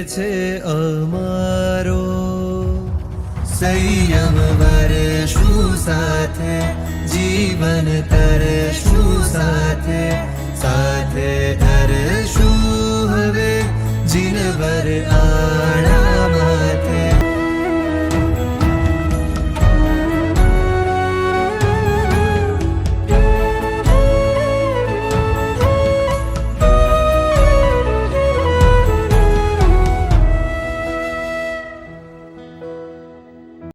છે અમારો. સંયમ વરશું સાથે, જીવન તરશું સાથે, સાથે ધરશું હવે જીનવર આળામાં.